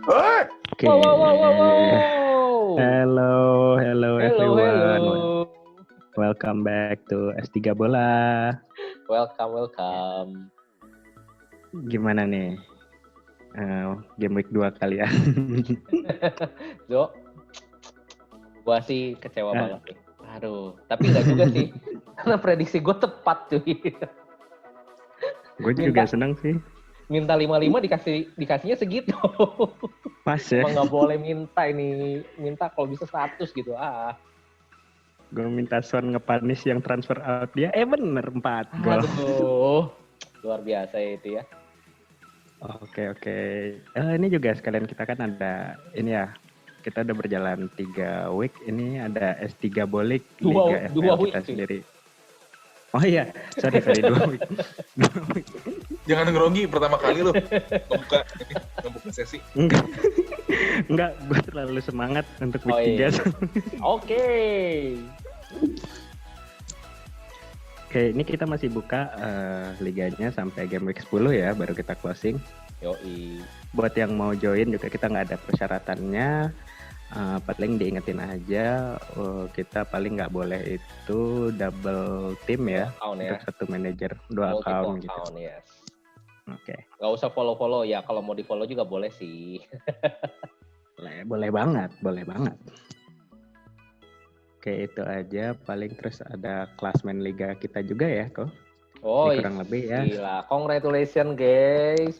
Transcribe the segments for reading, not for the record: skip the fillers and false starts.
Oke. Wow. Hello everyone. Hello. Welcome back to S3 Bola. Welcome. Gimana nih? Game week 2 kali ya. Jo, gua sih kecewa banget nih. Aduh, tapi nggak juga sih. Karena prediksi gue tepat cuy. Gue juga seneng sih. Minta 55 dikasihnya segitu. Pas ya. Emang nggak boleh minta ini. Minta kalau bisa 100 gitu. Gue minta Son ngepanis yang transfer out dia. Bener 4 gol. Aduh, luar biasa itu ya. Oke. Ini juga sekalian kita kan ada ini ya. Kita udah berjalan 3 week. Ini ada S3 Bolik Liga FPL kita sendiri. Oh iya, sorry 2 week. Jangan ngerogi pertama kali lo ngebuka sesi. Enggak, gue terlalu semangat untuk week 3. Oke, ini kita masih buka liganya sampai game week 10 ya, baru kita closing. Yoi. Buat yang mau join juga kita nggak ada persyaratannya. Paling diingetin aja, kita paling nggak boleh itu double team ya, untuk satu manajer, 2 account gitu. Yes. Oke. Nggak usah follow ya, kalau mau di follow juga boleh sih. boleh banget. Oke, itu aja. Paling terus ada klasmen liga kita juga ya, kok. Oh, kurang lebih ya. Gila, congratulations guys.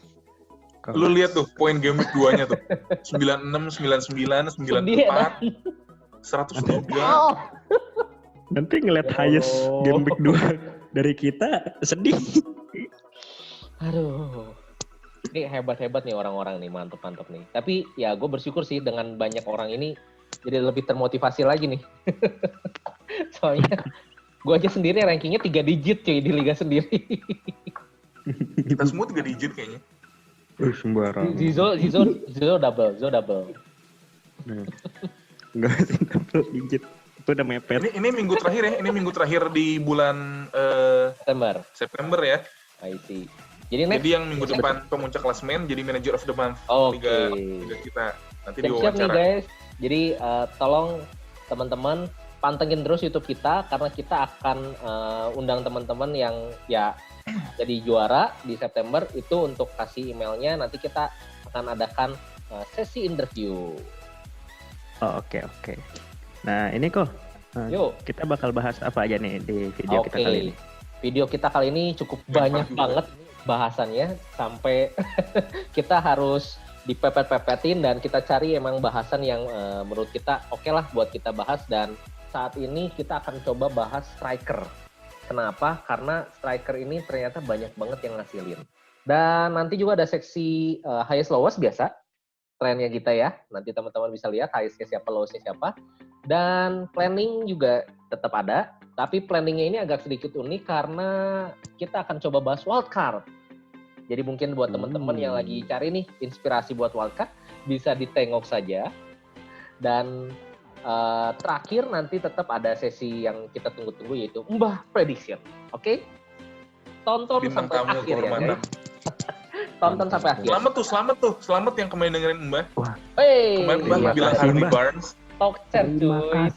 Lu lihat tuh poin game week 2-nya tuh. 96, 99, 94, 103. Nanti ngeliat highest game week 2 dari kita sedih. Aduh. Ini hebat-hebat nih orang-orang nih, mantep nih. Tapi ya gue bersyukur sih dengan banyak orang ini jadi lebih termotivasi lagi nih. Soalnya gue aja sendiri rankingnya 3 digit cuy di liga sendiri. Kita semua 3 digit kayaknya. Sembarang. Zizo double. Enggak sih double digit. Itu udah mepet. Ini minggu terakhir ya. Ini minggu terakhir di bulan September ya. I see. Jadi yang minggu depan pemuncak klasmen jadi manager of the month liga kita. Nanti siap nih guys. Jadi tolong teman-teman pantengin terus YouTube kita karena kita akan undang teman-teman yang ya jadi juara di September itu untuk kasih emailnya. Nanti kita akan adakan sesi interview. Oke. Nah ini kok kita bakal bahas apa aja nih di video kita kali ini. Video kita kali ini cukup banyak banget bahasannya sampai kita harus dipepet-pepetin dan kita cari emang bahasan yang menurut kita oke lah buat kita bahas. Dan saat ini kita akan coba bahas striker. Kenapa? Karena striker ini ternyata banyak banget yang ngasilin. Dan nanti juga ada seksi highest lowest biasa. Trennya kita ya. Nanti teman-teman bisa lihat highest-nya siapa, lowest-nya siapa. Dan planning juga tetap ada. Tapi planningnya ini agak sedikit unik karena kita akan coba bahas wildcard. Jadi mungkin buat teman-teman yang lagi cari nih inspirasi buat wildcard, bisa ditengok saja. Dan terakhir nanti tetap ada sesi yang kita tunggu-tunggu yaitu Mbah Prediction. Oke? Tonton Bintang sampai tamu akhir ya. Tonton sampai akhir. Selamat yang kemarin dengerin Mbah. Kemarin Mbah bilang Harvey Barnes. Talk chat cuy.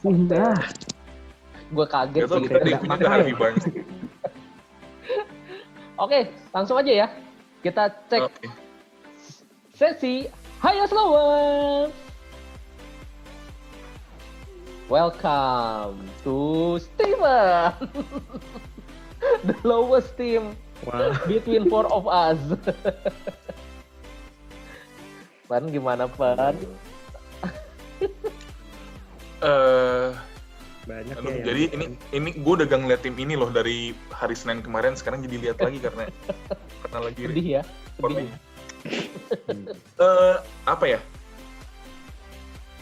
Gue kaget sih. Reviewnya Harvey Barnes. Oke, langsung aja ya. Kita cek sesi highest lowest. Welcome to Steven. The lowest team between 4 of us. Pan, gimana Pan? Banyak jadi ini gue udah gak ngeliat tim ini loh dari hari Senin kemarin, sekarang jadi lihat lagi karena lagi sedih ya. Apa ya?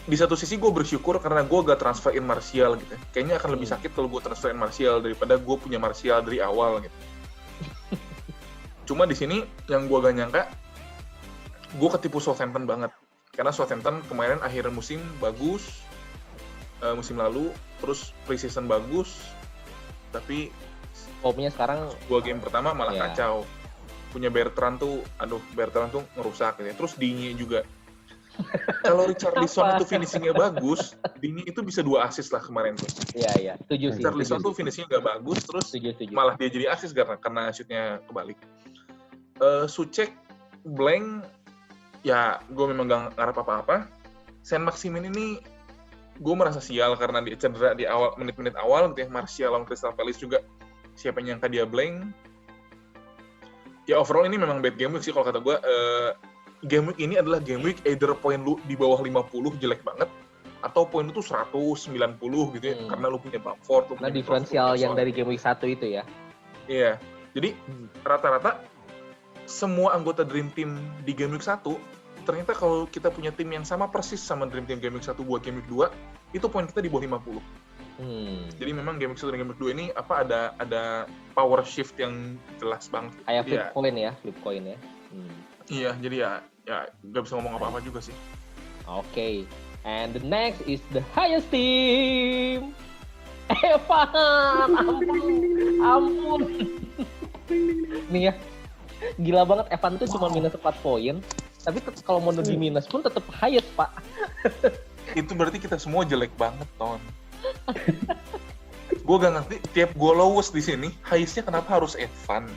Di satu sisi gue bersyukur karena gue gak transferin Martial gitu. Kayaknya akan lebih sakit kalau gue transferin Martial daripada gue punya Martial dari awal gitu. Cuma di sini yang gue gak nyangka, gue ketipu Southampton banget. Karena Southampton kemarin akhir musim bagus, musim lalu, terus pre-season bagus, tapi Popnya sekarang 2 game pertama malah kacau. Punya Bertrand tuh ngerusak gitu ya. Terus Digne juga. Kalau Richarlison itu finishingnya bagus, Dini itu bisa 2 assist lah kemarin tuh. Iya, setuju sih. Richarlison tuh finishingnya nggak bagus, terus Setuju. malah dia jadi assist karena shootnya kebalik. Souček blank, ya gue memang gak ngarep apa-apa. Saint-Maximin ini gue merasa sial karena dia cedera di awal menit-menit awal gitu ya. Martial lawan Crystal Palace juga siapa yang nyangka dia blank. Ya overall ini memang bad game week sih kalau kata gue. Game week ini adalah game week either poin lu di bawah 50 jelek banget atau poin lu tuh 190 gitu ya karena lu punya Bamford. Nah diferensial yang dari game week 1 itu ya. Iya. Jadi rata-rata semua anggota Dream Team di game week 1 ternyata kalau kita punya tim yang sama persis sama Dream Team game week 1 buat game week 2 itu poin kita di bawah 50. Jadi memang game week 1 dan game week 2 ini ada power shift yang jelas banget. Kayak flip coin ya. Iya, jadi ya nggak bisa ngomong apa-apa juga sih. Okay. And the next is the highest team. Evan, ampun. Nih ya, gila banget Evan tuh cuma minus 4 poin. Tapi kalau mau di minus pun tetap highest, Pak. Itu berarti kita semua jelek banget, Ton. Gue gak ngerti, tiap gue lowest di sini, highest-nya kenapa harus Evan?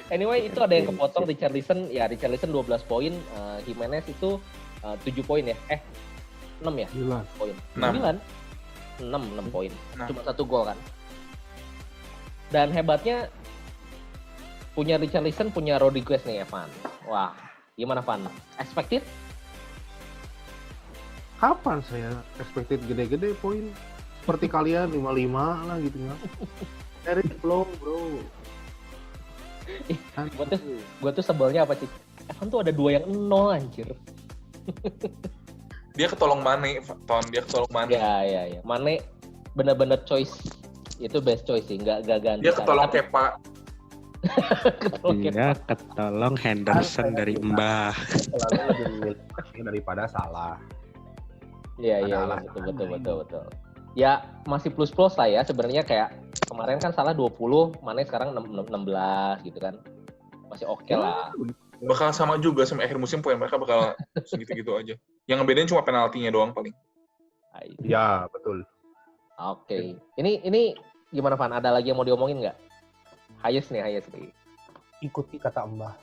Anyway, itu ada yang kepotong Richarlison 12 poin, Jimenez itu 7 poin ya. 6 ya? 9 poin. 6 poin. Nah. Cuma 1 gol kan. Dan hebatnya punya Richarlison, punya Rodriguez nih Evan. Wah, gimana Van? Expected? Kapan saya expected gede-gede poin? Seperti kalian 55 lah gitu ya. Dari flow, bro. Gue tuh sebelnya apa sih? Evan tuh ada 2 yang 0 anjir. Dia ketolong Mane, Ton. Dia ketolong Mane. Ya. Mane bener-bener choice. Itu best choice sih, nggak ganti. Dia ketolong Kepa. Iya, ketolong Henderson dari Mbah. Selalu lebih memilih daripada salah. Iya, betul. Ya masih plus-plus lah ya sebenarnya, kayak kemarin kan salah 20, Mane sekarang 16 gitu kan. Masih oke lah. Bakal sama juga sama akhir musim, poin mereka bakal segitu-gitu aja. Yang ngebedain cuma penaltinya doang paling. Ya, betul. Oke. Ini gimana Van? Ada lagi yang mau diomongin nggak? Highest nih. Ikuti kata Mbah.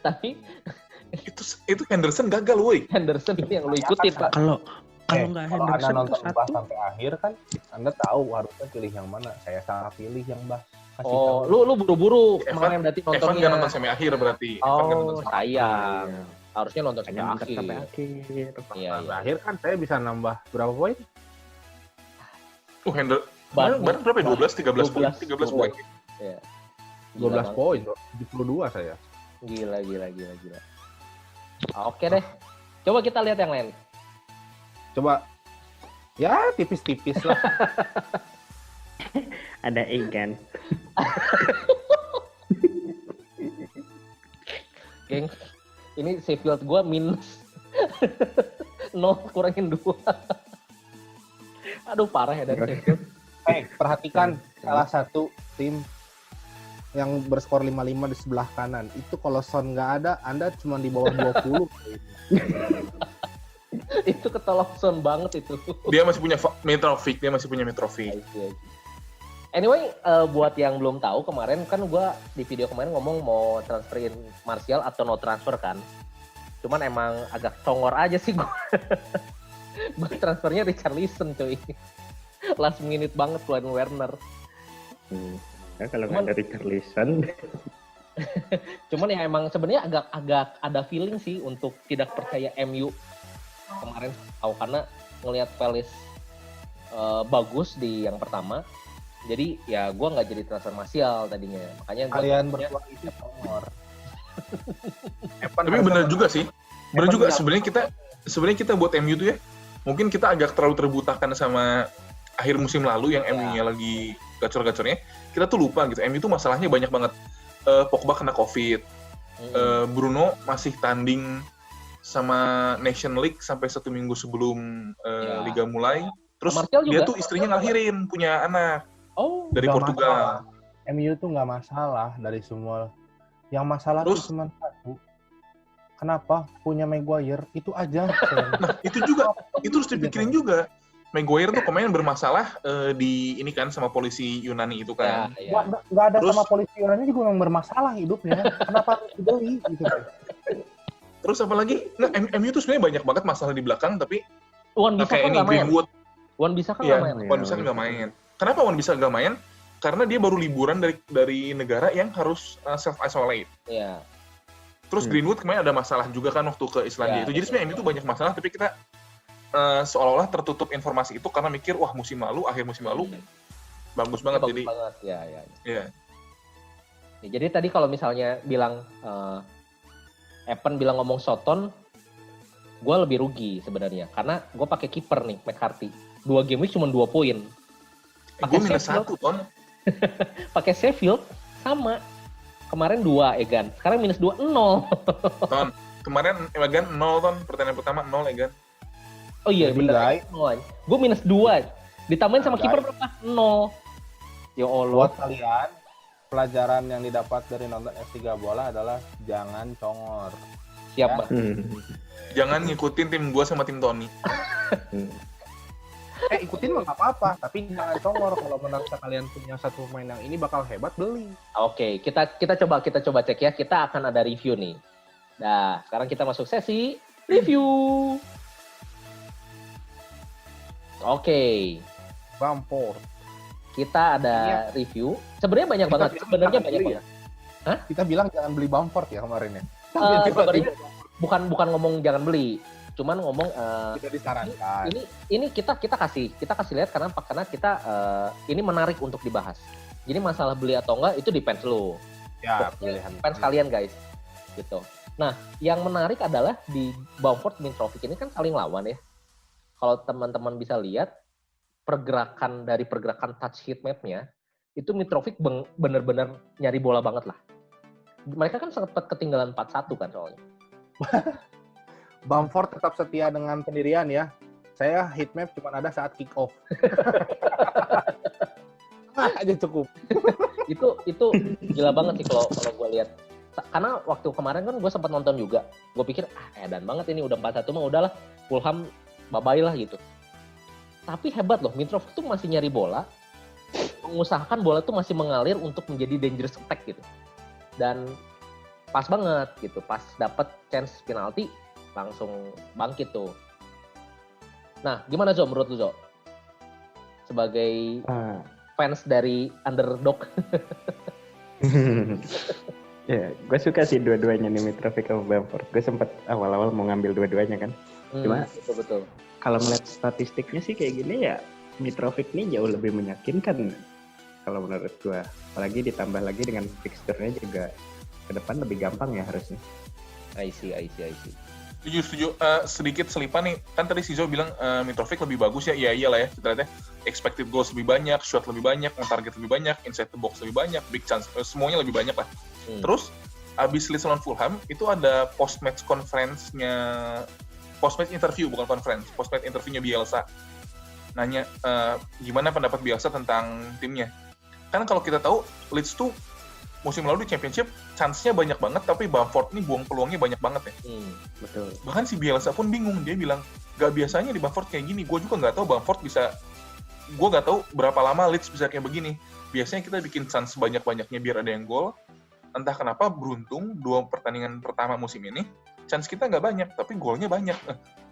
Tapi itu Henderson gagal, woi. Henderson ini yang lu ikutin, Pak. Kalau nggak Kalau Henderson Anda nonton itu Mbah 1. sampai akhir kan, Anda tahu harusnya pilih yang mana. Saya salah pilih yang Mbah. Kasih Oh, tahu. lu buru-buru Evan- kemarin berarti Evan nontonnya. nggak nonton sampai akhir berarti. Evan nggak nonton Oh, sampai sayang. Harusnya nonton sampai Hanya nonton akhir. sampai akhir. Iya. Sampai akhir kan saya bisa nambah berapa poin? Baru berapa ya? 12, 13 poin. 13 poin. Iya. 12 Gila poin, 72 saya. Gila. Oke deh. Coba kita lihat yang lain. Coba, ya tipis-tipis lah. Ada Egan. Geng, ini Sheffield gua minus 0 kurangin 2. Aduh parah ya dari Sheffield. Perhatikan salah satu tim yang berskor 55 di sebelah kanan. Itu kalau Son nggak ada, Anda cuma di bawah 20. Itu ketolong Son banget itu. Dia masih punya Mitrovic. Anyway, buat yang belum tahu, kemarin kan gue di video kemarin ngomong mau transferin Martial atau no transfer kan. Cuman emang agak congor aja sih gue. Gue transfernya Richarlison cuy. Last minute banget keluarin Werner. Ya, kalau nggak ada Richarlison. Cuman ya emang sebenarnya agak ada feeling sih untuk tidak percaya MU kemarin tahu, karena ngelihat Palace bagus di yang pertama. Jadi ya gue nggak jadi transfer Martial tadinya. Makanya Kalian berdua itu nomor. Tapi benar juga sih. Benar juga sebenarnya kita buat MU tuh ya, mungkin kita agak terlalu terbutakan sama akhir musim lalu yang MU-nya lagi gacor-gacornya. Kita tuh lupa gitu. MU tuh masalahnya banyak banget. Pogba kena COVID. Bruno masih tanding sama Nation League sampai 1 minggu sebelum liga mulai. Terus dia tuh istrinya ngelahirin, punya anak dari Portugal. MU tuh nggak masalah dari semua. Yang masalah Terus? tuh cuma satu. Kenapa punya Maguire? Itu aja. Nah, itu juga. Itu harus dipikirin juga. Maguire tuh kemarin bermasalah di ini kan sama polisi Yunani itu kan. Ya. Nggak ada Terus? sama polisi Yunani juga yang bermasalah hidupnya. Kenapa harus dibeli? Gitu. Terus apalagi, nah MU tuh sebenarnya banyak banget masalah di belakang, tapi Wan bisa kayak kan ini nggak main? Greenwood. Wan bisa kan Iya, nggak main? Wan bisa nggak main. Kenapa Wan bisa nggak main? Karena dia baru liburan dari negara yang harus self-isolate. Iya. Terus Greenwood kemarin ada masalah juga kan waktu ke Islandia Ya, itu. Jadi sebenarnya MU tuh banyak masalah, tapi kita seolah-olah tertutup informasi itu karena mikir, wah akhir musim lalu, bagus banget. Bagus Jadi, banget. Ya. iya. Ya, jadi tadi kalau misalnya bilang Evan bilang ngomong Soton, gue lebih rugi sebenarnya karena gue pakai kiper nih McCarthy. 2 game week cuma 2 poin. Gue minus 1, Ton. Pakai Sheffield sama. Kemarin 2 Egan. Sekarang minus 2 0. Ton, kemarin Egan 0, Ton. Pertandingan pertama 0, Egan. Oh iya Jadi, bener. guys. Gue minus 2. Ditambahin sama Guys. kiper berapa? 0. Ya Allah. Buat kalian, pelajaran yang didapat dari nonton S3 bola adalah jangan congor. Siap, Ya. Bang. Jangan ngikutin tim gue sama tim Tony. Ikutin mah nggak apa-apa, tapi jangan congor. Kalau menurut kalian punya satu pemain yang ini bakal hebat, beli. Oke, kita coba cek ya. Kita akan ada review nih. Nah, sekarang kita masuk sesi review. Oke, Bamford. kita ada review. Sebenarnya banyak banget. Sebenarnya banyak banget. Kita bilang jangan beli Bamford ya kemarin ya. Sebenarnya bukan ngomong jangan beli, cuman ngomong Tidak disarankan. ini kita kasih lihat karena kita ini menarik untuk dibahas. Jadi masalah beli atau enggak itu depends lo. Ya, pilihan. Fans kalian guys. Gitu. Nah, yang menarik adalah di Bamford Mitrovic ini kan saling lawan ya. Kalau teman-teman bisa lihat pergerakan touch heat map-nya itu Mitrovic bener-bener nyari bola banget lah. Mereka kan sempat ketinggalan 4-1 kan soalnya. Bamford tetap setia dengan pendirian ya. Saya heat map cuma ada saat kick off. Aja cukup. itu gila banget sih kalau gue lihat. Karena waktu kemarin kan gue sempat nonton juga. Gue pikir edan banget ini udah 4-1 mah udahlah Fulham bye-bye lah gitu. Tapi hebat loh, Mitrovic tuh masih nyari bola, mengusahakan bola tuh masih mengalir untuk menjadi dangerous attack gitu. Dan pas banget gitu, pas dapet chance penalti langsung bangkit tuh. Nah, gimana Zo menurut lu Zo? Sebagai fans dari underdog. Ya, gue suka sih dua-duanya nih Mitrovic sama Bamford. Gue sempat awal-awal mau ngambil dua-duanya kan. Cuma betul. Kalau melihat statistiknya sih kayak gini ya, Mitrovic ini jauh lebih meyakinkan kalau menurut gue. Apalagi ditambah lagi dengan fixture-nya juga ke depan lebih gampang ya harusnya. I see. Setuju. Sedikit selipan nih, kan tadi Sizo bilang Mitrovic lebih bagus ya, iyalah ya, kita lihat ya, expected goals lebih banyak, shot lebih banyak, on-target lebih banyak, inside the box lebih banyak, big chance, semuanya lebih banyak lah. Terus, abis Leeds lawan Fulham, itu ada post-match interview, bukan conference, post-match interviewnya Bielsa. Nanya, gimana pendapat Bielsa tentang timnya. Karena kalau kita tahu, Leeds tuh musim lalu di Championship, chance-nya banyak banget, tapi Bamford ini buang peluangnya banyak banget ya. Betul. Bahkan si Bielsa pun bingung, dia bilang, gak biasanya di Bamford kayak gini, gue juga gak tahu Bamford bisa, gue gak tahu berapa lama Leeds bisa kayak begini. Biasanya kita bikin chance sebanyak-banyaknya biar ada yang gol, entah kenapa beruntung, 2 pertandingan pertama musim ini, chance kita gak banyak, tapi golnya banyak.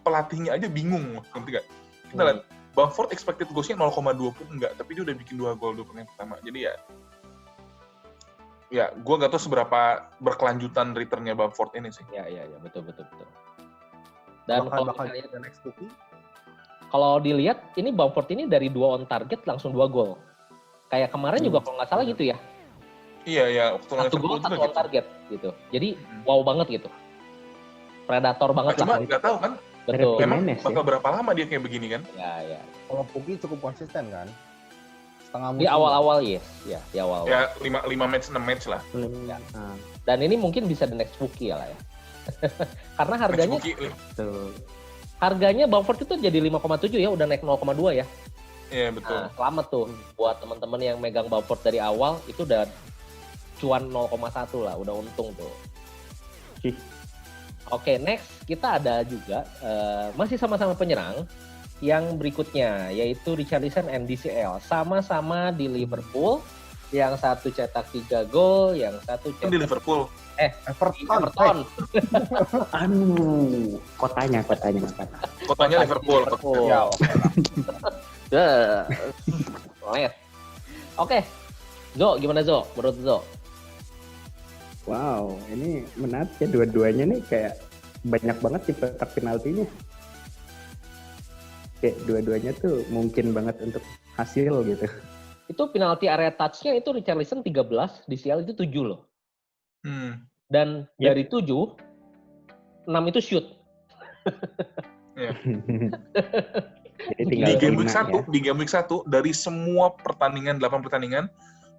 Pelatihnya aja bingung, ngerti gak? Kita lihat, Bamford expected goals-nya 0,2 pun enggak, tapi dia udah bikin 2 gol 2 pertandingan pertama. Jadi ya, gue gak tahu seberapa berkelanjutan return-nya Bamford ini sih. Ya, betul. Dan bakal kalau dilihat, ini Bamford ini dari 2 on target langsung 2 gol. Kayak kemarin juga kalau nggak salah gitu ya. Iya, waktu lawan 1 gol, 1 on gitu. target gitu. Jadi wow banget gitu. Predator banget Cuma lah. nggak tahu kan, Betul. memang Jimenez, bakal berapa lama dia kayak begini kan? Ya. Kalau Pugi cukup konsisten kan? Setengah musim. Di awal-awal yes, ya di awal-awal. Ya 5 match, 6 match lah. Dan ini mungkin bisa the next Fuki ya lah ya. Karena harganya Betul. harganya Bamford itu jadi 5,7 ya, udah naik 0,2 ya. Iya betul. Nah, selamat tuh buat teman-teman yang megang Bamford dari awal, itu udah cuan 0,1 lah, udah untung tuh. Ih. Oke, next kita ada juga masih sama-sama penyerang yang berikutnya, yaitu Richarlison and DCL. Sama-sama di Liverpool, yang satu cetak 3 gol, yang satu cetak... Di Liverpool. Everton. Kotanya. Kotanya Liverpool. Ya, Oke. Zo, gimana Zo? Menurut Zo? Wow, ini menarik ya, dua-duanya nih kayak banyak banget sih petak penaltinya. Kayak dua-duanya tuh mungkin banget untuk hasil gitu. Itu penalti area touch-nya itu Richarlison 13, DCL itu 7 loh. Dan Yep. dari 7, 6 itu shoot. Jadi tinggal Di game 5 week 1, dari semua pertandingan, 8 pertandingan,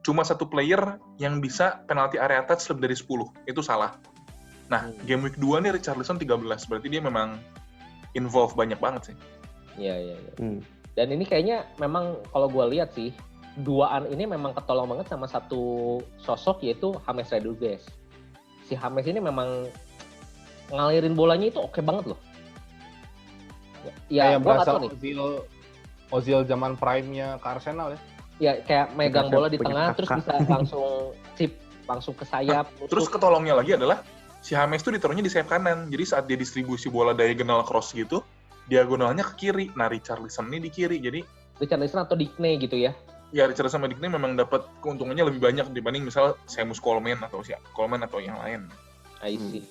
cuma satu player yang bisa penalti area touch lebih dari 10. Itu salah. Nah, game week 2 nih Richarlison 13. Berarti dia memang involve banyak banget sih. Iya. Dan ini kayaknya memang kalau gue lihat sih, duaan ini memang ketolong banget sama satu sosok, yaitu James Rodriguez. Si James ini memang ngalirin bolanya itu oke banget loh. Ya, kayak gue nggak berasa tahu nih. Ozil zaman prime-nya ke Arsenal ya. Ya kayak megang bola di Punya tengah, kakak. terus bisa langsung chip, langsung ke sayap. Terus ketolongnya lagi adalah si James tuh ditaruhnya di sayap kanan. Jadi saat dia distribusi bola diagonal cross gitu, diagonalnya ke kiri. Nah, Richarlison ini di kiri. Jadi Richarlison atau Digne gitu ya. ya Richarlison sama Digne memang dapat keuntungannya lebih banyak dibanding misal Seamus Coleman atau yang lain. I see.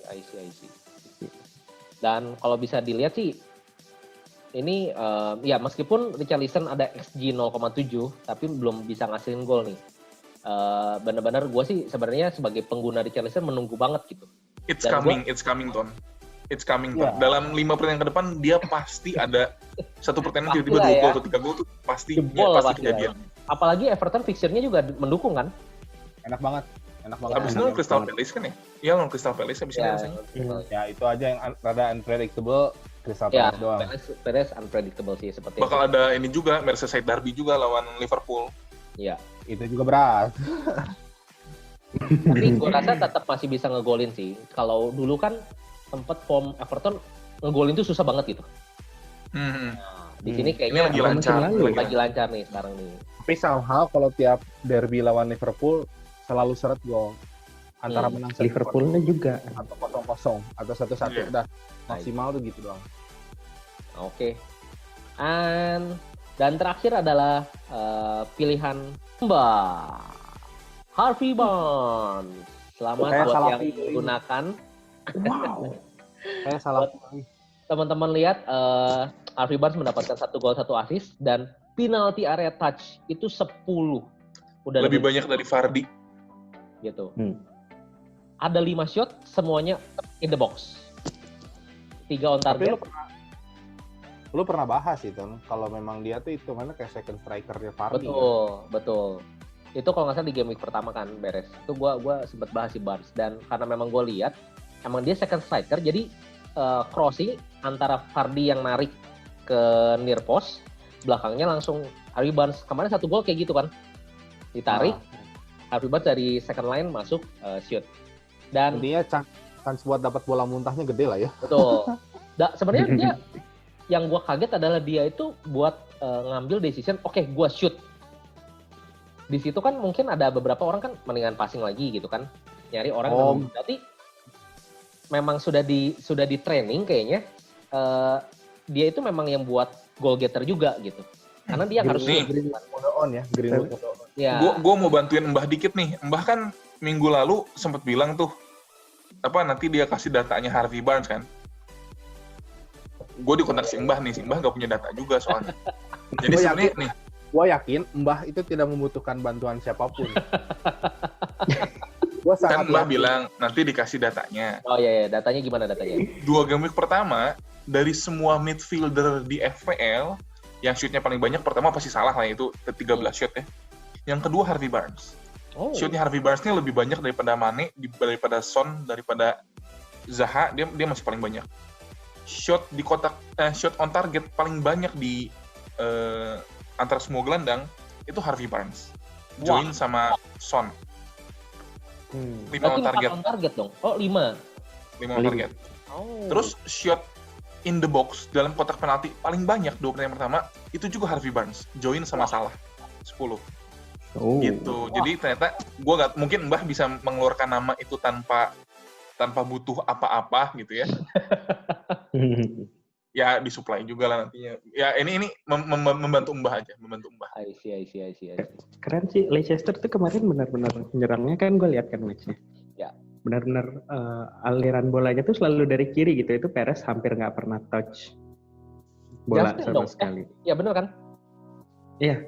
Dan kalau bisa dilihat sih, ini ya meskipun Richarlison ada XG 0,7, tapi belum bisa ngasihin gol nih. Benar-benar gue sih sebenarnya sebagai pengguna Richarlison menunggu banget gitu. It's Dan coming, Ton. Dalam 5 pertandingan ke depan dia pasti ada satu pertandingan tiba-tiba 2 gol atau 3 gol tuh pasti kejadian. Apalagi Everton fixture-nya juga mendukung kan? Enak banget. Abis itu Crystal Palace kan ya? Iya, lawan Crystal Palace abis ini rasanya. Ya, itu aja yang rada unpredictable, Crystal Palace doang. Perez unpredictable sih seperti Bakal ada ini juga, Merseyside Derby juga lawan Liverpool. Iya. Itu juga berat. Tapi gue rasa tetap masih bisa ngegolin sih. Kalau dulu kan tempat form Everton ngegolin tuh susah banget gitu. Nah, di sini kayaknya Ini lagi lancar nih sekarang nih. Tapi somehow kalau tiap derby lawan Liverpool selalu seret gol. Antara menang Liverpoolnya juga. atau 0-0 atau 1-1 udah maksimal tuh gitu doang. Oke. Dan terakhir adalah pilihan Mbak Harvey Barnes. Selamat buat yang menggunakan. Wow. Saya salah. Teman-teman lihat Harvey Barnes mendapatkan 1 gol 1 assist dan penalty area touch itu 10. Udah lebih banyak dari Vardy. Gitu. Ada 5 shot, semuanya in the box. 3 on target. Lu pernah bahas itu, kalau memang dia tuh itu mana kayak second striker-nya Vardy. Betul. Itu kalau nggak salah di game week pertama kan beres. Itu gua sempat bahas si Barnes, dan karena memang gue lihat emang dia second striker, jadi crossing antara Vardy yang narik ke near post, belakangnya langsung Harvey Barnes. Kemarin 1 gol kayak gitu kan, ditarik, Harvey Barnes dari second line masuk shoot. Dan intinya chance buat dapat bola muntahnya gede lah ya. Betul. Sebenarnya dia yang gue kaget adalah dia itu buat ngambil decision, oke, gue shoot. Di situ kan mungkin ada beberapa orang kan mendingan passing lagi gitu kan, nyari orang yang berarti memang sudah di training kayaknya. Dia itu memang yang buat goal getter juga gitu, karena dia harus Greenwood on ya, Greenwood on. Ya. Gue mau bantuin Mbah dikit nih. Mbah kan minggu lalu sempat bilang tuh nanti dia kasih datanya Harvey Barnes kan. Gue dikontak si Mbah nih, si Mbah gak punya data juga soalnya. Jadi sebenarnya nih, gue yakin Mbah itu tidak membutuhkan bantuan siapapun. Gua kan Mbah bilang nanti dikasih datanya. Oh iya, datanya gimana datanya? 2 game week pertama, dari semua midfielder di FPL, yang shootnya paling banyak pertama pasti salah lah, itu 13 shoot ya. Yang kedua Harvey Barnes. Shootnya Harvey Barnes ini lebih banyak daripada Mane, daripada Son, daripada Zaha, dia masih paling banyak. Shot di kotak, shot on target paling banyak di antara semua gelandang itu Harvey Barnes. Join sama Son. 5 Berarti on target. 4 on target dong. Oh, 5. 5 on target. Oh. Terus shot in the box dalam kotak penalti paling banyak 2 pertandingan pertama itu juga Harvey Barnes, join sama Salah 10. Gitu. Jadi ternyata gue gak mungkin Mbah bisa mengeluarkan nama itu tanpa butuh apa-apa gitu ya. Ya disuplai juga lah nantinya. Ya ini membantu Mbah aja, membantu Mbah. I see. Keren sih, Leicester tuh kemarin benar-benar nyerangnya kan gue lihat kan matchnya. Ya. Benar-benar aliran bolanya tuh selalu dari kiri gitu. Itu Perez hampir nggak pernah touch bola Justin sama dong, sekali. Ya bener kan? Iya.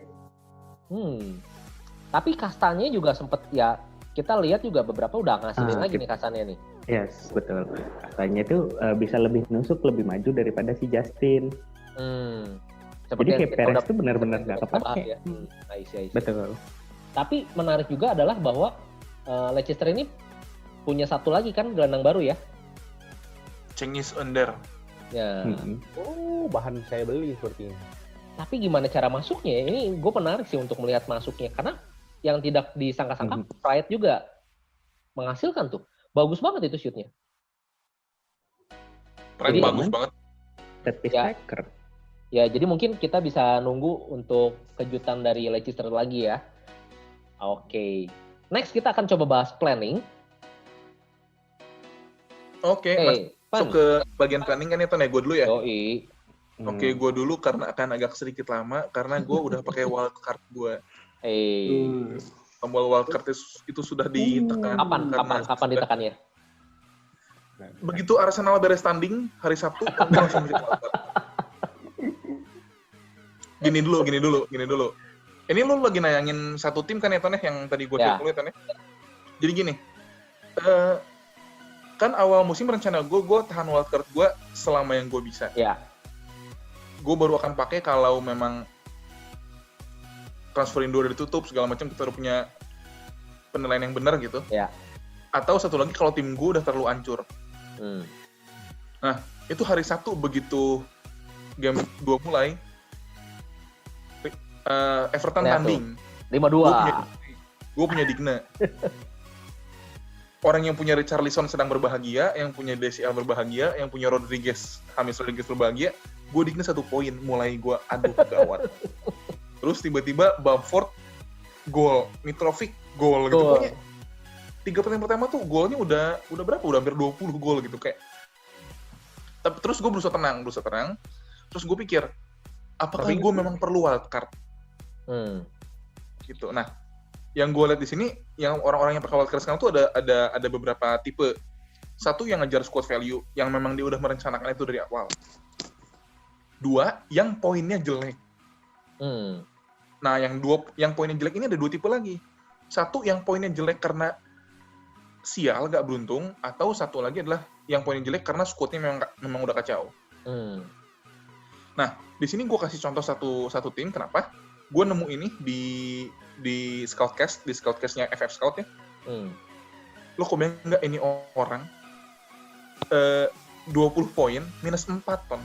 Tapi kastanya juga sempet ya, kita lihat juga beberapa udah ngasilin lagi nih kastanya nih. Yes, betul. Katanya itu bisa lebih nusuk, lebih maju daripada si Justin. Jadi kayak Perez tuh benar-benar nggak kepake. Ya. I see. Betul. Tapi menarik juga adalah bahwa Leicester ini punya satu lagi kan gelandang baru ya. Cengiz Under. Ya. Oh, bahan saya beli sepertinya. Tapi gimana cara masuknya? Ini gue menarik sih untuk melihat masuknya. Karena yang tidak disangka-sangka, Pride juga menghasilkan tuh. Bagus banget itu shootnya. Pride bagus banget. Striker. Ya, jadi mungkin kita bisa nunggu untuk kejutan dari Leicester lagi ya. Oke. Next kita akan coba bahas planning. Oke, masuk ke bagian planning kan ya, Ton ya? Gue dulu ya? Yoi. Oke, gue dulu karena akan agak sedikit lama, karena gue udah pakai wildcard gue. Tombol wildcard itu sudah ditekan. Kapan ditekannya? Begitu Arsenal beres tanding hari Sabtu, gue langsung bikin wildcard. Gini dulu. Ini lu lagi nayangin satu tim kan ya, Ton ya? Yang tadi gue cek dulu ya, Ton ya? Jadi gini, kan awal musim rencana gue tahan wildcard gue selama yang gue bisa. Ya. Gue baru akan pakai kalau memang transfer Indo udah ditutup segala macam, kita udah punya penilaian yang benar gitu. Ya. Atau satu lagi kalau tim gue udah terlalu hancur. Nah, itu hari Sabtu begitu game 2 mulai, Everton tanding. 5-2. Gue punya Digna. Orang yang punya Richarlison sedang berbahagia, yang punya DCL berbahagia, yang punya James Rodriguez berbahagia, gue Digna 1 poin, mulai gue aduh gawat. Terus tiba-tiba Bamford gol, Mitrovic gol gitu. Pokoknya 3 pertandingan pertama tuh golnya udah berapa? Udah hampir 20 gol gitu kayak. Tapi terus gue berusaha tenang. Terus gue pikir, apakah gue memang perlu wildcard? Gitu. Nah, yang gue lihat di sini, yang orang-orang yang pakai wildcard sekarang tuh ada beberapa tipe. Satu yang ngejar squad value, yang memang dia udah merencanakan itu dari awal. 2, yang poinnya jelek. Nah, yang poinnya jelek ini ada 2 tipe lagi. Satu yang poinnya jelek karena sial, gak beruntung, atau satu lagi adalah yang poinnya jelek karena squadnya memang udah kacau. Nah, di sini gue kasih contoh satu tim. Kenapa? Gue nemu ini di Scoutcast-nya FF Scout ya. Lo kok bayang nggak ini orang 20 poin minus 4 ton.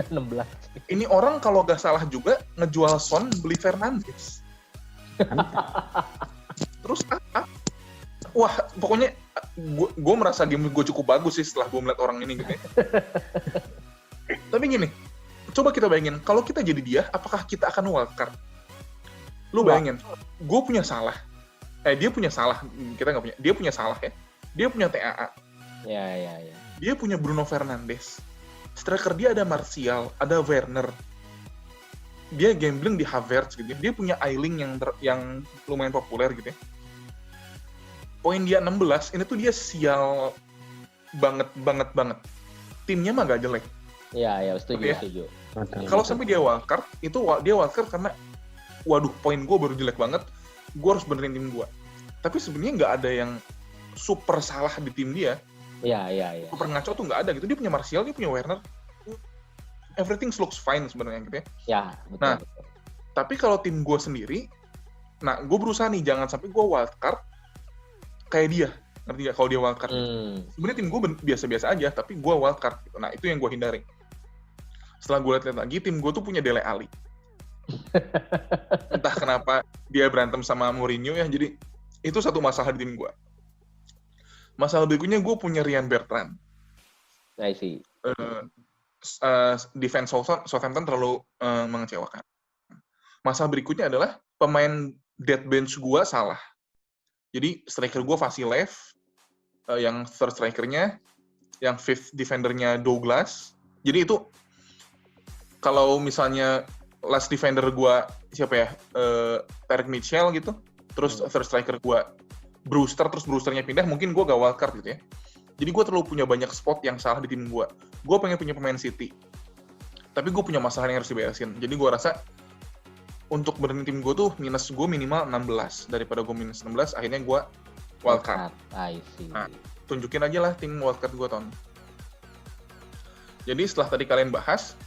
16. Ini orang kalau gak salah juga ngejual Son beli Fernandes. Terus wah pokoknya gue merasa game gue cukup bagus sih setelah gue melihat orang ini gitu ya. Tapi gini, coba kita bayangin, kalau kita jadi dia, apakah kita akan wildcard? Lu bayangin, gue punya Salah. Dia punya Salah, kita nggak punya. Dia punya Salah ya. Dia punya TAA. Ya. Dia punya Bruno Fernandes. Striker dia ada Martial, ada Werner. Dia gambling di Havertz gitu. Dia punya Ayling yang lumayan populer gitu ya. Poin dia 16, ini tuh dia sial banget. Timnya mah gak jelek. Ya, setuju. Kalau sampai dia wildcard, dia wildcard karena waduh, poin gue baru jelek banget, gue harus benerin tim gue. Tapi sebenarnya nggak ada yang super salah di tim dia. Iya. Super ngaco tuh nggak ada gitu. Dia punya Martial, dia punya Werner. Everything looks fine sebenarnya gitu ya. Ya, betul. Nah, tapi kalau tim gue sendiri, nah gue berusaha nih jangan sampai gue wildcard kayak dia. Ngerti nggak kalau dia wildcard? Sebenarnya tim gue biasa-biasa aja, tapi gue wildcard. Gitu. Nah, itu yang gue hindari. Setelah gue lihat lagi, tim gue tuh punya Dele Alli. Entah kenapa dia berantem sama Mourinho ya, jadi Itu satu masalah di tim gue. Masalah berikutnya gue punya Ryan Bertrand. I see. Defense Southampton terlalu mengecewakan. Masalah berikutnya adalah pemain dead bench gue salah. Jadi striker gue Vasilev, yang third strikernya, yang fifth defendernya Douglas. Jadi itu kalau misalnya last defender gue siapa ya, Tarek Mitchell gitu, terus third striker gue Brewster, terus Brewsternya pindah, mungkin gue gak wildcard gitu ya. Jadi gue terlalu punya banyak spot yang salah di tim gue. Gue pengen punya pemain City, tapi gue punya masalah yang harus diberesin. Jadi gue rasa untuk berhenti tim gue tuh minus gue minimal 16. Daripada gue minus 16, akhirnya gue wildcard. I see. Nah, tunjukin aja lah tim wildcard gue, Ton. Jadi setelah tadi kalian bahas,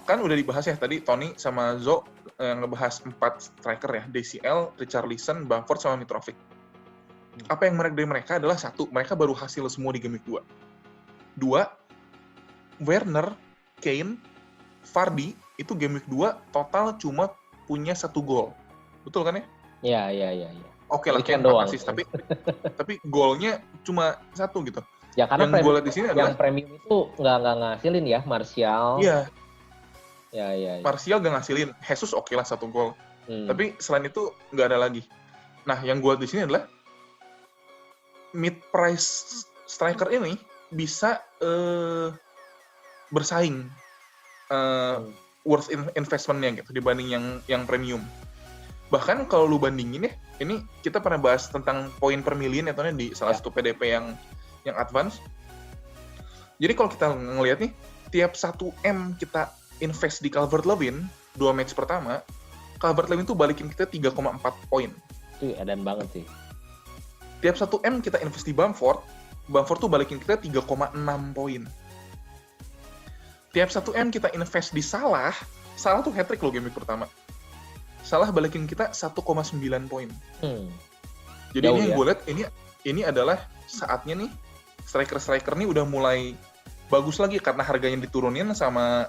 kan udah dibahas ya tadi Tony sama Zo ngebahas 4 striker ya, DCL, Richarlison, Bamford, sama Mitrovic. Apa yang menarik dari mereka adalah satu, mereka baru hasil semua di game week 2. 2, Werner, Kane, Vardy itu game week 2 total cuma punya 1 gol. Betul kan ya? Iya. Oke lah, Kane 4 assist, tapi golnya cuma 1 gitu. Ya karena yang gue lihat di sini adalah yang premium itu nggak ngasilin ya, Martial. Iya. Ya. Martial gak ngasilin, Jesus oke lah 1 gol. Tapi selain itu nggak ada lagi. Nah, yang gue lihat di sini adalah mid-price striker ini bisa bersaing worth investment-nya gitu dibanding yang premium. Bahkan kalau lu bandingin ya, ini kita pernah bahas tentang poin per million ya di salah satu PDP yang advance. Jadi kalau kita ngelihat nih, tiap 1M kita invest di Calvert-Lewin 2 match pertama, Calvert-Lewin tuh balikin kita 3,4 poin. Itu edan banget sih. Tiap 1M kita invest di Bamford tuh balikin kita 3,6 poin. Tiap 1M kita invest di Salah tuh hat-trick loh game week pertama. Salah balikin kita 1,9 poin. Jadi ini yang gue lihat, ini adalah saatnya nih, striker-striker nih udah mulai bagus lagi karena harganya diturunin sama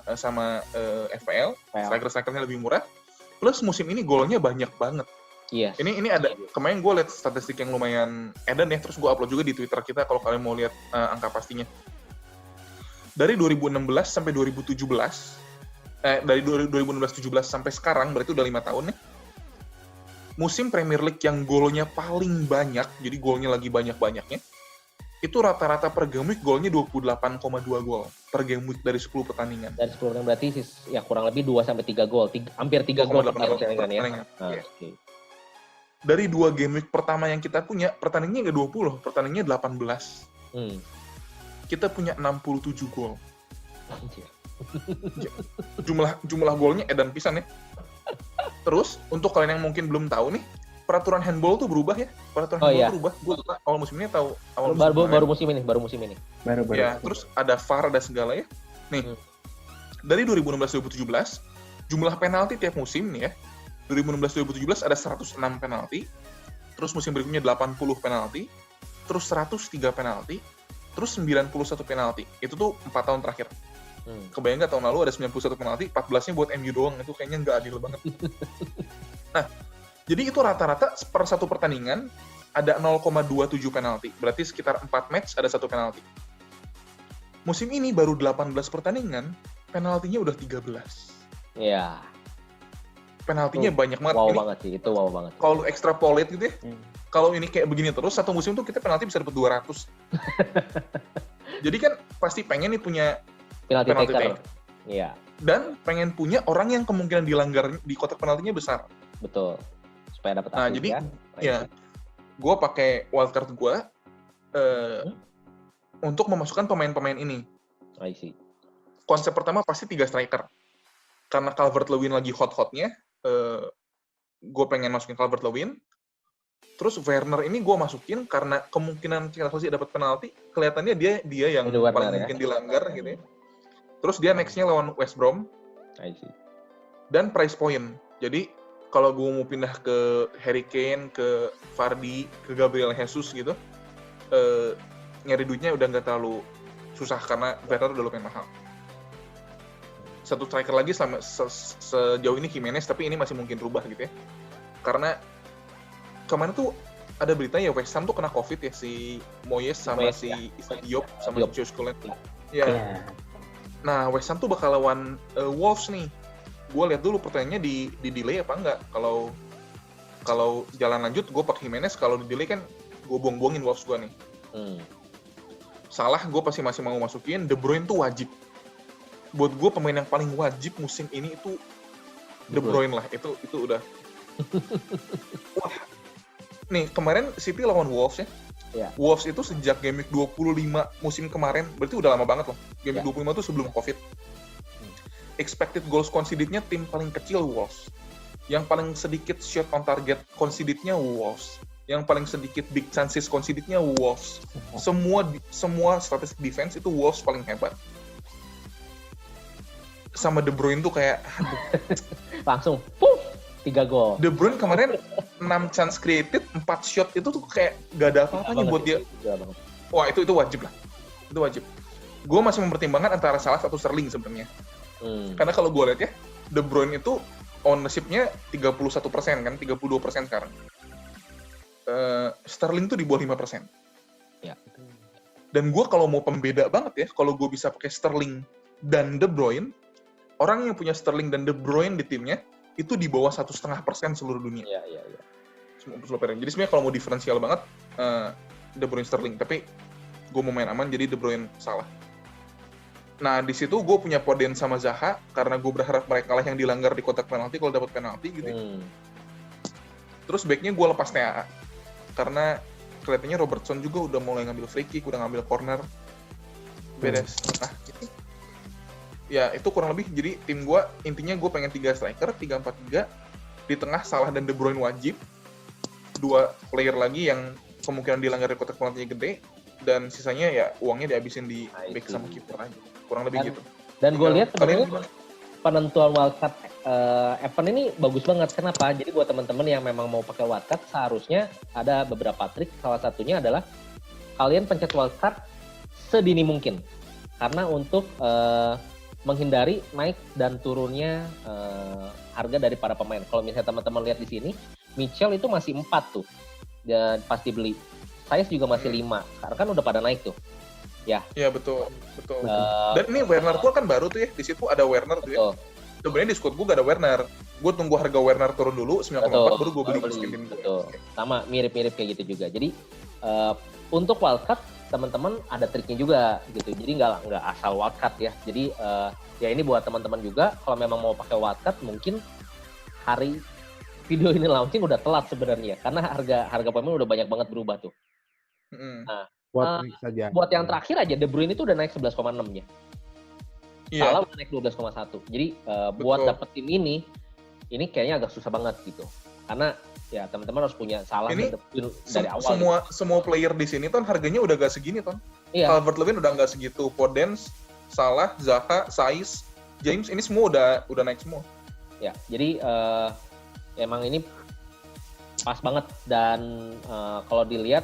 FPL. Striker-strikernya lebih murah. Plus musim ini golnya banyak banget. Yes. Ini ada, kemarin gue lihat statistik yang lumayan edan ya, terus gue upload juga di Twitter kita kalau kalian mau lihat angka pastinya. Dari 2016 sampai 2017, dari 2016-17 sampai sekarang, berarti udah 5 tahun nih, musim Premier League yang golnya paling banyak, jadi golnya lagi banyak-banyaknya, itu rata-rata per game week golnya 28,2 gol per game week dari 10 pertandingan. Dari 10 pertandingan berarti ya kurang lebih 2-3 gol, hampir 3 gol per pertandingan ya. Okay. Dari 2 game week pertama yang kita punya, pertandingannya nggak 20, pertandingannya 18. Kita punya 67 gol. Jumlah golnya edan pisan ya. Terus, untuk kalian yang mungkin belum tahu nih, peraturan handball tuh berubah ya. Peraturan handball berubah. Gue awal musim ini tahu. Baru musim ini. Baru. Ya, terus ada VAR, ada segala ya. Nih, dari 2016-2017, jumlah penalti tiap musim nih ya, 2016-2017 ada 106 penalti, terus musim berikutnya 80 penalti, terus 103 penalti, terus 91 penalti. Itu tuh 4 tahun terakhir. Kebayang nggak tahun lalu ada 91 penalti, 14-nya buat MU doang, itu kayaknya nggak adil banget. Nah, jadi itu rata-rata per satu pertandingan ada 0,27 penalti, berarti sekitar 4 match ada 1 penalti. Musim ini baru 18 pertandingan, penaltinya udah 13. Iya. Penaltinya banyak banget. Wow banget sih, itu wow banget. Kalau extrapolate gitu ya, kalau ini kayak begini terus, satu musim tuh kita penalti bisa dapat 200. Jadi kan pasti pengen nih punya penalti taker. Iya. Dan pengen punya orang yang kemungkinan dilanggar di kotak penaltinya besar. Betul. Supaya dapat jadi ya, gue pakai wildcard gue untuk memasukkan pemain-pemain ini. I see. Konsep pertama pasti 3 striker. Karena Calvert-Lewin lagi hot-hotnya, gue pengen masukin Calvert-Lewin. Terus Werner ini gue masukin karena kemungkinan Chelsea dapat penalti, kelihatannya dia yang paling mungkin dilanggar gitu ya. Terus dia next-nya lawan West Brom. I see. Dan price point. Jadi kalau gue mau pindah ke Harry Kane, ke Vardy, ke Gabriel Jesus gitu, nyari duitnya udah nggak terlalu susah karena Werner udah lumayan mahal. Satu striker lagi sejauh ini Jimenez, tapi ini masih mungkin berubah gitu ya. Karena kemarin tuh ada berita ya West Ham tuh kena COVID ya, si Moyes sama Moyes, si ya. Diop sama Diop. si Josh Cullen. Ya. Ya. Nah, West Ham tuh bakal lawan Wolves nih. Gue lihat dulu pertanyaannya di delay apa enggak. Kalau jalan lanjut gue pakai Jimenez, kalau di delay kan gue buang-buangin Wolves gue nih. Salah gue pasti masih mau masukin. De Bruyne tuh wajib. Buat gue pemain yang paling wajib musim ini itu De Bruyne lah. Itu udah. Wah. Nih, kemarin City lawan Wolves ya. Yeah. Wolves itu sejak game week 25 musim kemarin, berarti udah lama banget loh. Game week 25 itu sebelum COVID. Expected goals conceded-nya tim paling kecil Wolves. Yang paling sedikit shot on target conceded-nya Wolves. Yang paling sedikit big chances conceded-nya Wolves. Semua statistik defense itu Wolves paling hebat. Sama De Bruyne tuh kayak langsung puff 3 gol. De Bruyne kemarin 6 chance created, 4 shot itu tuh kayak gak ada apa-apanya buat dia. Wah, itu wajib lah. Itu wajib. Gue masih mempertimbangkan antara Salah atau Sterling sebenarnya. Karena kalau gue lihat ya, De Bruyne itu ownership-nya 31% kan, 32% sekarang. Sterling tuh di bawah 5%. Ya. Dan gue kalau mau pembeda banget ya, kalau gue bisa pakai Sterling dan De Bruyne, orang yang punya Sterling dan De Bruyne di timnya, itu di bawah 1,5% seluruh dunia. Iya. Jadi sebenarnya kalau mau diferensial banget, De Bruyne Sterling. Tapi gue mau main aman, jadi De Bruyne Salah. Nah, di situ gue punya Foden sama Zaha, karena gue berharap mereka lah yang dilanggar di kotak penalti kalau dapat penalti gitu. Terus backnya gue lepas TAA. Karena kelihatannya Robertson juga udah mulai ngambil free kick, udah ngambil corner. Beres. Nah, gitu. Ya, itu kurang lebih. Jadi tim gue, intinya gue pengen 3 striker, 3-4-3. Di tengah Salah dan De Bruyne wajib. 2 player lagi yang kemungkinan dilanggar di kotak penaltinya gede. Dan sisanya ya uangnya dihabisin di back sama kiper aja. Kurang lebih gitu. Dan gue lihat sebenarnya penentuan wildcard event ini bagus banget. Kenapa? Jadi buat teman-teman yang memang mau pakai wildcard, seharusnya ada beberapa trik. Salah satunya adalah kalian pencet wildcard sedini mungkin. Karena untuk menghindari naik dan turunnya harga dari para pemain. Kalau misalnya teman-teman lihat di sini, Mitchell itu masih 4 tuh dan pas dibeli. Sainz juga masih 5. Karena kan udah pada naik tuh. Ya. Iya, betul. Dan ini Werner tuh kan baru tuh ya. Di situ ada Werner tuh ya. Sebenarnya di squad gue gak ada Werner. Gue tunggu harga Werner turun dulu 9,4 baru gue beli. Betul. Sama mirip-mirip kayak gitu juga. Jadi untuk wildcard teman-teman ada triknya juga gitu. Jadi nggak asal wildcard ya. Jadi ya ini buat teman-teman juga kalau memang mau pakai wildcard mungkin hari video ini launching udah telat sebenarnya karena harga pemain udah banyak banget berubah tuh. Nah, buat yang terakhir aja De Bruyne itu udah naik 11,6-nya. Iya. Salah udah naik 12,1. Jadi buat dapetin ini kayaknya agak susah banget gitu. Karena ya teman-teman harus punya Salah ini dari awal. Semua player di sini Ton harganya udah gak segini Ton. Iya. Calvert-Lewin udah gak segitu. Foden, Salah, Zaha, Sainz, James ini semua udah naik semua. Ya, jadi emang ini pas banget dan kalau dilihat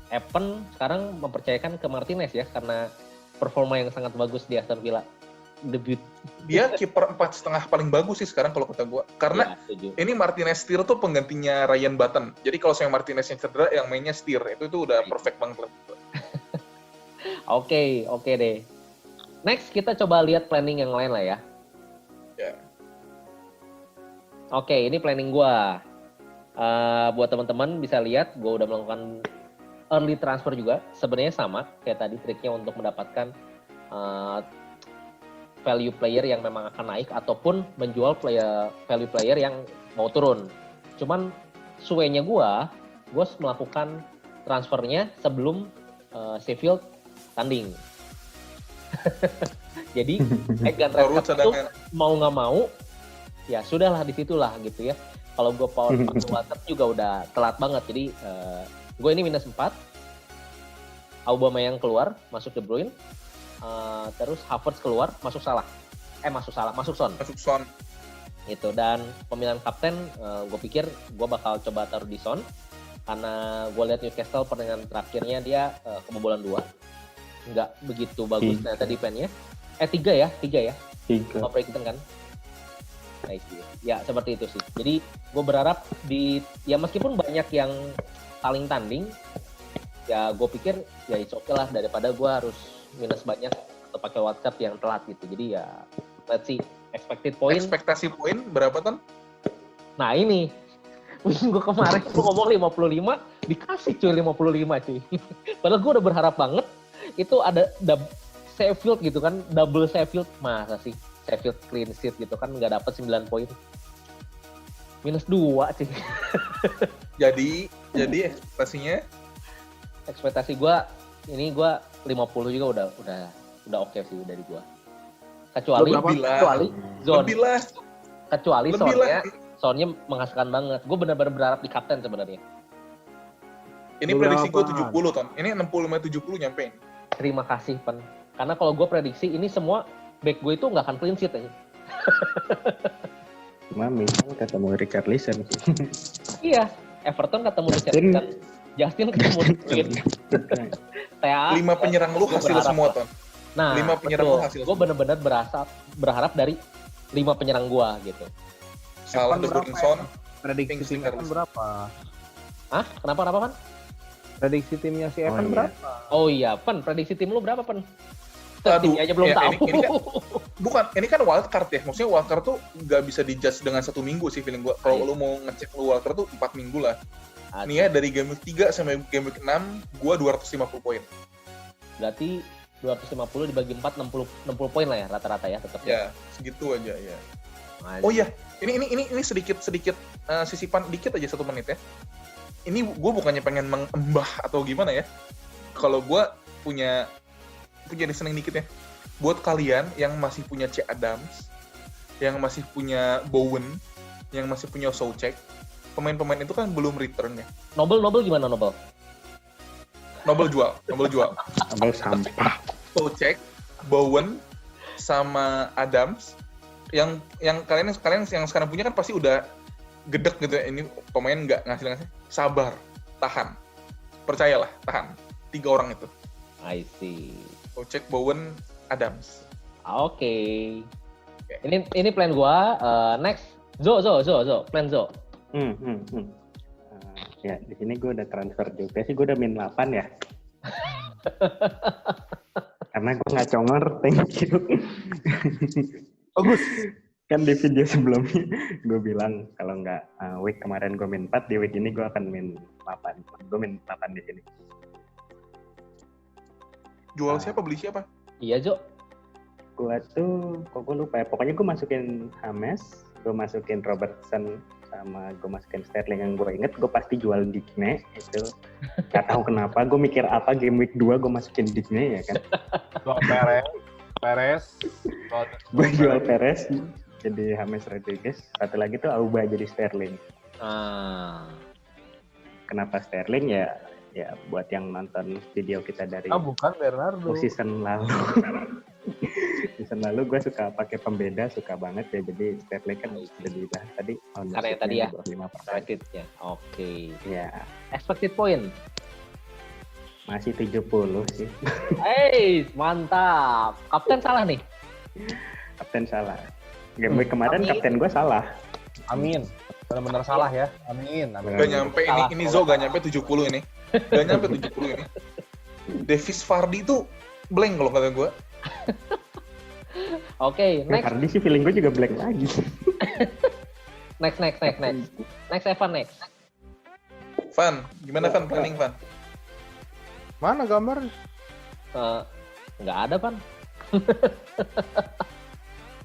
Evan sekarang mempercayakan ke Martinez ya karena performa yang sangat bagus di Aston Villa debut. Dia kiper 4,5 paling bagus sih sekarang kalau kata gue. Karena ya, ini Martinez Steer tuh penggantinya Ryan Button. Jadi kalau saya Martinez yang cedera, yang mainnya Steer itu udah perfect banget. Oke deh. Next kita coba lihat planning yang lain lah ya. Ya. Oke, ini planning gue. Buat teman-teman bisa lihat, gue udah melakukan early transfer juga. Sebenarnya sama kayak tadi triknya untuk mendapatkan value player yang memang akan naik ataupun menjual value player yang mau turun. Cuman suenya gue melakukan transfernya sebelum Sheffield tanding. Jadi Egan Redknapp itu mau nggak mau ya sudahlah disitulah gitu ya. Kalau gue pakai WhatsApp juga udah telat banget. Jadi gue ini minus 4. Aubameyang keluar, masuk De Bruyne. Terus Havertz keluar, masuk Son. Masuk Son. Gitu. Dan pemilihan kapten, gue pikir gue bakal coba taruh di Son. Karena gue lihat Newcastle pertandingan terakhirnya dia kebobolan 2. Nggak begitu bagus ternyata defense-nya. 3 ya. 3. Brighton kan. Ya seperti itu sih. Jadi gue berharap ya meskipun banyak yang saling tanding, ya gue pikir ya it's okay lah daripada gue harus minus banyak atau pakai wildcard yang telat gitu. Jadi ya let's see, expected point. Ekspektasi poin berapa Ton? Nah ini, gue kemarin gue ngomong 55, dikasih cuy 55 cuy. Padahal gue udah berharap banget itu ada Sheffield gitu kan, double Sheffield. Masa sih Sheffield clean sheet gitu kan nggak dapat 9 poin. Minus 2 cuy. Jadi Ekspektasi gue, ini gue 50 juga udah oke sih dari gue. Kecuali zone. Kecuali soundnya menghasilkan banget. Gue benar-benar berharap di kapten sebenarnya. Ini prediksi gue 70 Ton. Ini 65-70 nyampe. Terima kasih Pen. Karena kalau gue prediksi ini semua back gue itu nggak akan clean sheet aja. Mami ketemu Richarlison. Iya, Everton ketemu Richarlison. Justin ketemu Quinn. 5 penyerang lu hasil semua Ton. Nah, 5 penyerang lu hasil. Gue benar-benar berharap dari 5 penyerang gue gitu. Salah The Son. Prediksi tim Evan berapa? Hah? Kenapa Pan? Prediksi timnya si Evan berapa? Oh iya, Pen. Prediksi tim lu berapa, Pen? Aduh, timnya aja belum tahu. Ini kan wildcard ya. Maksudnya wildcard tuh nggak bisa dijudge dengan 1 minggu sih feeling gue. Kalau lu mau ngecek lu wildcard tuh 4 minggu lah. Nih ya, dari game week 3 sampai game week 6, gue 250 poin. Berarti 250 dibagi 4, 60 poin lah ya rata-rata ya tetap. Ya, segitu aja ya. Masih. Oh iya, ini sedikit sisipan dikit aja 1 menit ya. Ini gue bukannya pengen mengembah atau gimana ya. Kalau gue punya listening dikit ya. Buat kalian yang masih punya C. Adams, yang masih punya Bowen, yang masih punya Soucek, pemain-pemain itu kan belum return ya. Noble gimana Noble? Noble jual. Noble sampah. Soucek, Bowen, sama Adams, yang kalian yang sekarang punya kan pasti udah gedek gitu ya. Ini pemain nggak ngasih. Sabar, tahan, percayalah, tahan. 3 orang itu. I see. Soucek, Bowen, Adams. Oke. Ini plan gua. Next, Zo, plan Zo. Ya, di sini gue udah transfer juga sih, gue udah min 8 ya. Karena gue nggak congor, thank you. Bagus. Kan di video sebelumnya gue bilang kalau nggak week kemarin gue min 4, di week ini gue akan min 8. Gue min 8 di sini. Jual siapa, beli siapa? Iya, Jo. Gue tuh, kok gue lupa ya, pokoknya gue masukin James, gue masukin Robertson, sama gue masukin Sterling. Yang gue inget, gue pasti jual Digne, itu gak tahu kenapa, gue mikir apa game week 2 gue masukin Digne ya kan. Jual Perez. Gue jual Perez, jadi James Rodriguez, satu lagi tuh Auba jadi Sterling. Kenapa Sterling ya buat yang nonton video kita dari bukan Bernardo. Season lalu. Season lalu gue suka pakai pembeda, suka banget ya. Jadi Sterling kan udah dibahas tadi. Karena yang tadi ya, 5%. ya. Oke. Ya. Expected point? Masih 70 sih. Hey, mantap. Kapten salah nih? Kapten salah. Game week kemarin kapten gue salah. Amin. Benar-benar salah ya. Amin. Gak nyampe ini Zo gak nyampe 70 ini. Gak nyampe 70 ini. Davis Vardy tuh blank kalau kata gue. Oke, next. Vardy sih feeling gue juga blank lagi. Next. Next, Evan, next. Van, gimana Van? Planning Van? Mana gambar? Nggak ada, Pan.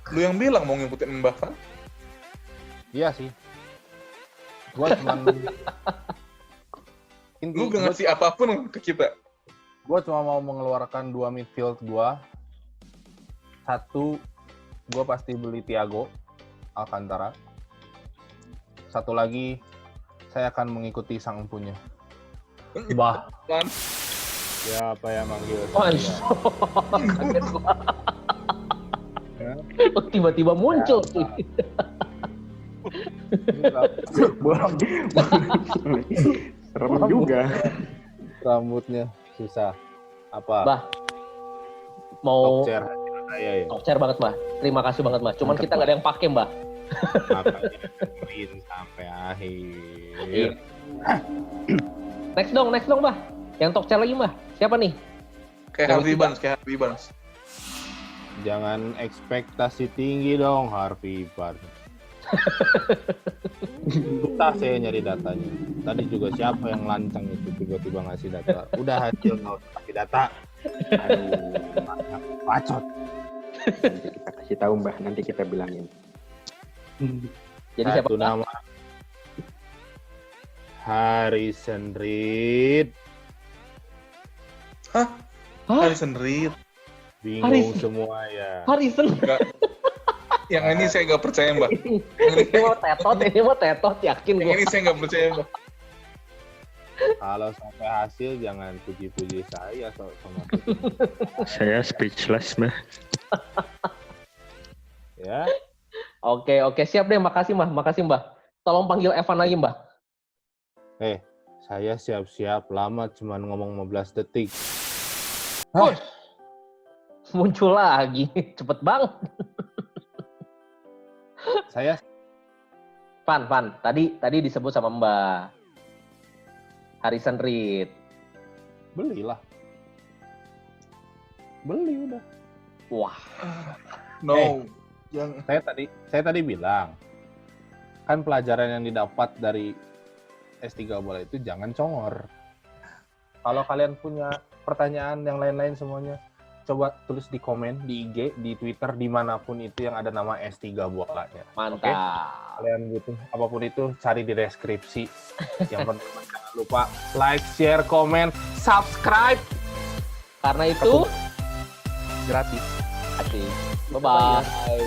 Lu yang bilang mau ngikutin Mbak Van? Iya sih. Gua cuma lu gak ngasih apapun ke kita. Gua cuma mau mengeluarkan 2 midfield gua. 1, gua pasti beli Thiago Alcantara. 1 lagi, saya akan mengikuti sang empunya. Bah. Van. Siapa yang manggil? Kaget gua. Tiba-tiba muncul. Serem juga. Rambutnya susah. Apa? Bah, mau Talk chair ya. talk chair banget, Mbah. Terima kasih banget, Mbah. Cuman kita nggak ada yang pakai, Mbah. Makanya dengerin sampai akhir. Next dong, Mbah. Yang talk chair lagi, Mbah. Siapa nih? Kayak Harvey Barnes. Jangan ekspektasi tinggi dong, Harvey Barnes. Kita saya nyari datanya. Tadi juga siapa yang lancang itu tiba-tiba ngasih data. Udah hasil nggak usah kasih data. Aduh, bacot. Nanti kita kasih tahu Mbah, nanti kita bilangin. Jadi siapa? Satu nama. Harrison Reed. Hah? Harrison Reed. Bingung Harrison. semua ya. Harrison. Enggak. Yang ini saya nggak percaya, Mbak. ini mau tetot, yakin Yang gue. ini saya nggak percaya, Mbak. Kalau sampai hasil jangan puji-puji saya sama Saya speechless Mbah. ya. Oke, siap deh. Makasih, Mbah. Tolong panggil Evan lagi, Mbah. Saya siap-siap lama cuman ngomong 15 detik. Muncul lagi. Cepet banget. Saya Van. Tadi disebut sama Mbak. Harrison Reed. belilah. Beli udah. Wah. No. Yang Saya tadi bilang kan pelajaran yang didapat dari S3 bola itu jangan congor. Kalau kalian punya pertanyaan yang lain-lain semuanya, coba tulis di komen, di IG, di Twitter, dimanapun itu yang ada nama S3 bolanya. Mantap. Oke? Kalian butuh apapun itu, cari di deskripsi. Yang penting jangan lupa like, share, komen, subscribe. Karena itu Gratis. asik. Bye-bye.